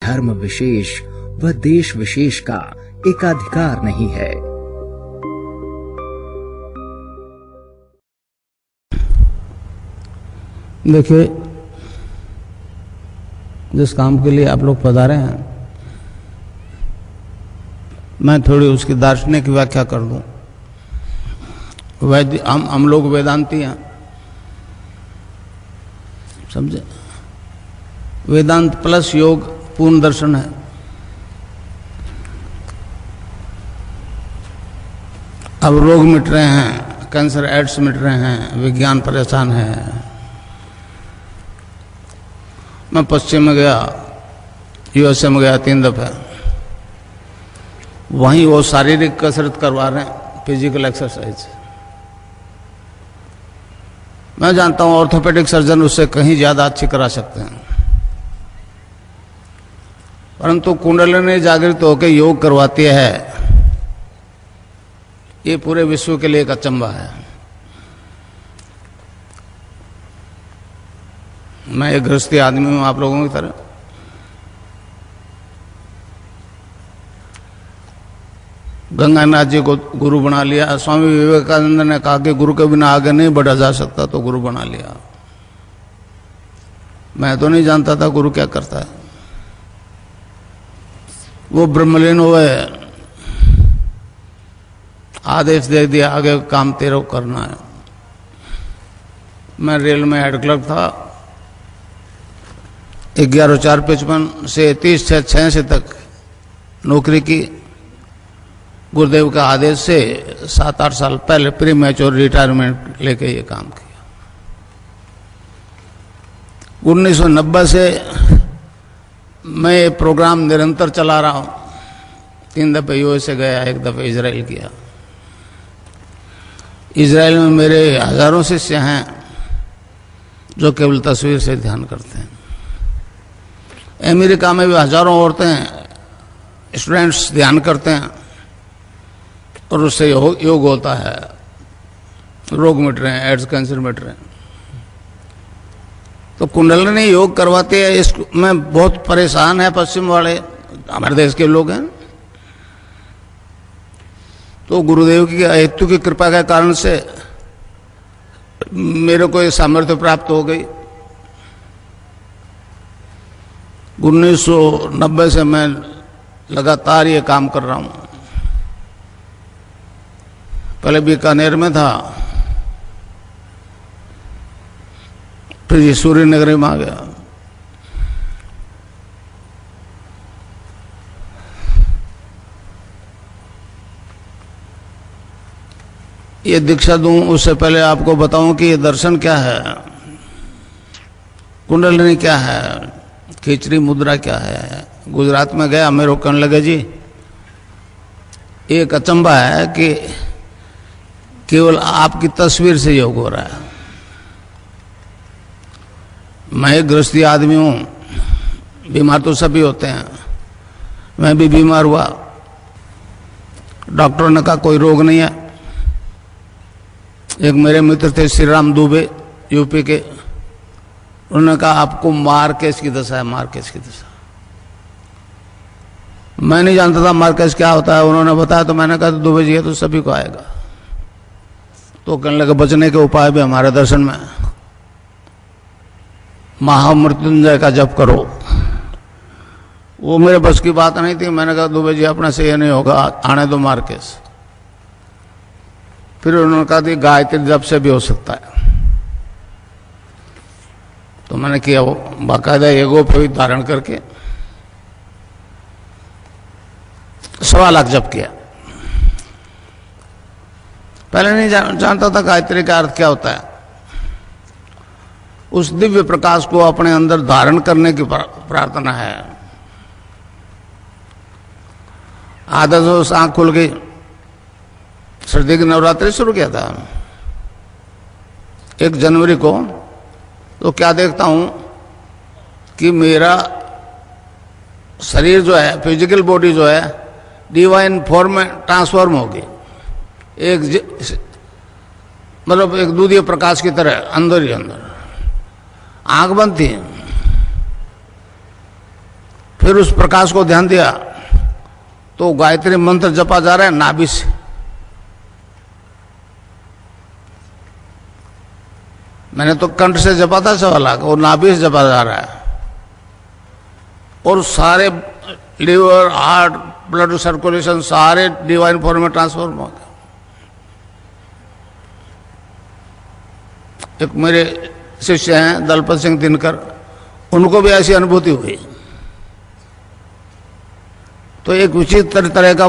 धर्म विशेष व देश विशेष का एकाधिकार नहीं है। देखिए, जिस काम के लिए आप लोग पधारे हैं, मैं थोड़ी उसकी दार्शनिक व्याख्या कर दूं। हम लोग वेदांती हैं, समझे? वेदांत प्लस योग पूर्ण दर्शन है। अब रोग मिट रहे हैं, कैंसर एड्स मिट रहे हैं, विज्ञान परेशान है। मैं पश्चिम में गया, यूएसए में गया 3 दफे, वहीं वो शारीरिक कसरत करवा रहे हैं, फिजिकल एक्सरसाइज। मैं जानता हूं ऑर्थोपेडिक सर्जन उससे कहीं ज्यादा अच्छी करा सकते हैं, परंतु कुंडलिनी जागृत होकर योग करवाती है, ये पूरे विश्व के लिए एक अचंभा है। मैं एक गृहस्थी आदमी हूं आप लोगों की तरह। गंगानाथ जी को गुरु बना लिया। स्वामी विवेकानंद ने कहा कि गुरु के बिना आगे नहीं बढ़ा जा सकता, तो गुरु बना लिया। मैं तो नहीं जानता था गुरु क्या करता है। वो ब्रह्मलीन हुए, आदेश दे दिया आगे काम तेरे को करना है। मैं रेल में हेड क्लर्क था, 11/4/55 से 30/6/86 तक नौकरी की। गुरुदेव के आदेश से 7-8 साल पहले प्री मैच्योर रिटायरमेंट लेके ये काम किया। 1990 से मैं ये प्रोग्राम निरंतर चला रहा हूँ। 3 दफे यूएसए गया, 1 दफे इजराइल किया। इजराइल में मेरे हजारों शिष्य हैं जो केवल तस्वीर से ध्यान करते हैं। अमेरिका में भी हजारों औरतें स्टूडेंट्स ध्यान करते हैं और उससे योग होता है, रोग मिट रहे हैं, एड्स कैंसर मिट रहे हैं। तो कुंडलिनी योग करवाते हैं। इसमें बहुत परेशान है पश्चिम वाले, हमारे देश के लोग हैं। तो गुरुदेव की हेतु की कृपा के कारण से मेरे को ये सामर्थ्य प्राप्त हो गई। 1990 से मैं लगातार ये काम कर रहा हूँ। पहले बीकानेर में था, फिर ये सूर्य नगरी में आ गया। ये दीक्षा दूं उससे पहले आपको बताऊं कि ये दर्शन क्या है, कुंडलिनी क्या है, खिचड़ी मुद्रा क्या है। गुजरात में गया, मेरे को कहने लगे जी एक अचंभा है कि केवल आपकी तस्वीर से योग हो रहा है। मैं एक गृहस्थी आदमी हूं, बीमार तो सभी होते हैं, मैं भी बीमार हुआ। डॉक्टर ने कहा कोई रोग नहीं है। एक मेरे मित्र थे श्री राम दुबे, यूपी के, उन्होंने कहा आपको मार्केस की दशा है, मार्केस की दशा। मैं नहीं जानता था मार्केस क्या होता है, उन्होंने बताया तो मैंने कहा तो दुबे जी है तो सभी को आएगा। तो कहने लगे बचने के उपाय भी हमारे दर्शन में, महामृत्युंजय का जप करो। वो मेरे बस की बात नहीं थी। मैंने कहा दुबे जी अपने से ये नहीं होगा, आने दो मार्केस। फिर उन्होंने कहा कि गायत्री जप से भी हो सकता है। तो मैंने किया, वो बाकायदा एगो पे धारण करके 1.25 लाख जप किया। पहले नहीं जानता था गायत्री का अर्थ क्या होता है। उस दिव्य प्रकाश को अपने अंदर धारण करने की प्रार्थना है। आधा जो आंख खुल गई, सर्दी की नवरात्रि शुरू किया था 1 जनवरी को। तो क्या देखता हूं कि मेरा शरीर जो है, फिजिकल बॉडी जो है, डिवाइन फॉर्म में ट्रांसफॉर्म हो गई। मतलब एक दूधीय प्रकाश की तरह अंदर ही अंदर। आंख बंद थी, फिर उस प्रकाश को ध्यान दिया तो गायत्री मंत्र जपा जा रहा है नाभि से। मैंने तो कंठ से जपा था 1.25 लाख, और नाभि से जपा जा रहा है, और सारे लीवर, हार्ट, ब्लड सर्कुलेशन सारे डिवाइन फॉर्म में ट्रांसफॉर्म हो गए। एक मेरे शिष्य हैं दलपत सिंह दिनकर, उनको भी ऐसी अनुभूति हुई। तो एक विचित्र तरह का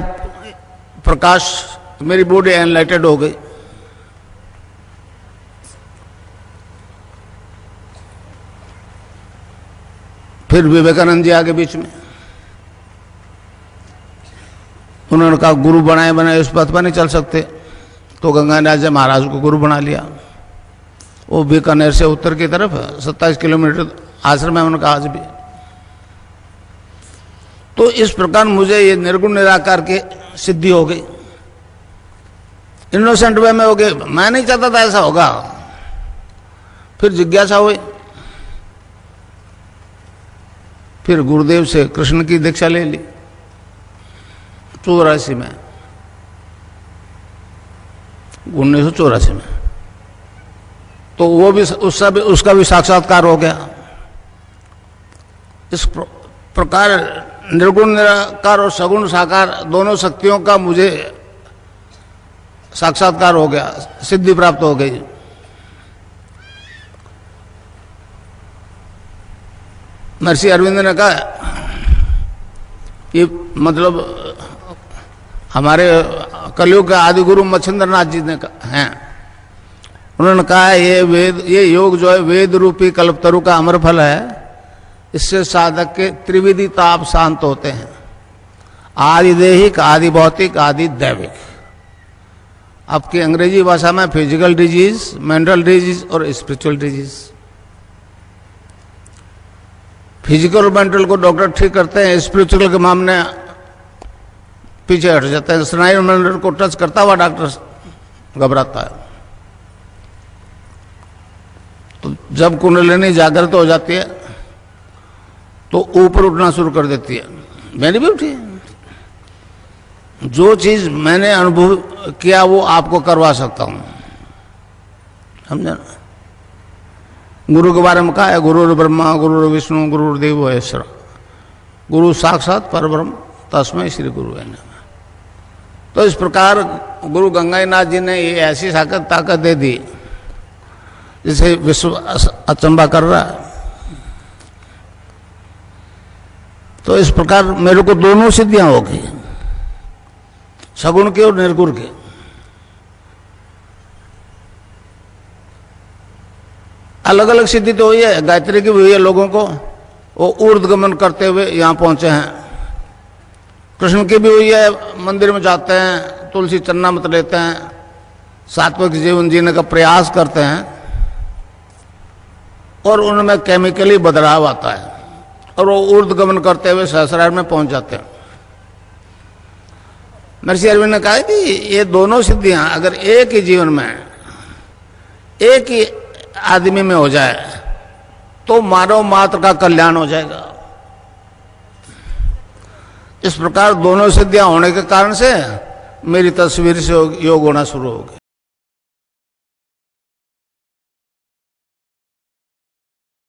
प्रकाश, मेरी बॉडी एनलाइटेड हो गई। फिर विवेकानंद जी आगे बीच में, उन्होंने कहा गुरु बनाए उस पथ पर नहीं चल सकते, तो गंगानाथ जी महाराज को गुरु बना लिया। वो बीकानेर से उत्तर की तरफ 27 किलोमीटर आश्रम है उनका आज भी। तो इस प्रकार मुझे ये निर्गुण निराकार की सिद्धि हो गई, इनोसेंट वे में हो गई। मैं नहीं चाहता था ऐसा होगा। फिर जिज्ञासा हुई, फिर गुरुदेव से कृष्ण की दीक्षा ले ली 84 में, 1984 में। तो वो भी उसका भी साक्षात्कार हो गया। इस प्रकार निर्गुण निराकार और सगुण साकार दोनों शक्तियों का मुझे साक्षात्कार हो गया, सिद्धि प्राप्त हो गई। महर्षि अरविंद ने कहा, ये मतलब हमारे कलयुग के आदि गुरु मच्छिंद्रनाथ जी ने हैं, उन्होंने कहा ये योग जो है वेद रूपी कल्पतरु का अमर फल है। इससे साधक के त्रिविधि ताप शांत होते हैं, आदि देहिक, आदि भौतिक, आदि दैविक। आपकी अंग्रेजी भाषा में फिजिकल डिजीज, मेंटल डिजीज और स्पिरिचुअल डिजीज। फिजिकल और मेंटल को डॉक्टर ठीक करते हैं, स्पिरिचुअल के मामले पीछे हट जाते हैं। स्नायु मंडल को टच करता हुआ डॉक्टर घबराता है। तो जब कुंडलिनी जागृत हो जाती है तो ऊपर उठना शुरू कर देती है। मैंने भी उठी। जो चीज मैंने अनुभव किया वो आपको करवा सकता हूं, समझा ना। गुरु के बारे में कहा है, गुरु ब्रह्मा, गुरु विष्णु, गुरुदेव महेश्वर, गुरु साक्षात परब्रह्म, तस्मै श्री गुरु है नमः। तो इस प्रकार गुरु गंगानाथ जी ने ये ऐसी ताकत दे दी जिसे विश्व अचंबा कर रहा है। तो इस प्रकार मेरे को दोनों सिद्धियां हो गई, सगुण की और निर्गुण की। अलग अलग सिद्धि तो हुई है, गायत्री की भी हुई है लोगों को, वो ऊर्ध्वगमन करते हुए यहाँ पहुंचे हैं। कृष्ण की भी हुई है, मंदिर में जाते हैं, तुलसी चन्नामृत लेते हैं, सात्विक जीवन जीने का प्रयास करते हैं, और उनमें केमिकली बदलाव आता है और वो ऊर्ध्वगमन करते हुए सहस्रार में पहुंच जाते हैं। महर्षि अरविंद ने कहा कि ये दोनों सिद्धियां अगर एक ही जीवन में, एक ही आदमी में हो जाए तो मानव मात्र का कल्याण हो जाएगा। इस प्रकार दोनों सिद्धियां होने के कारण से मेरी तस्वीर से योग होना शुरू हो गया।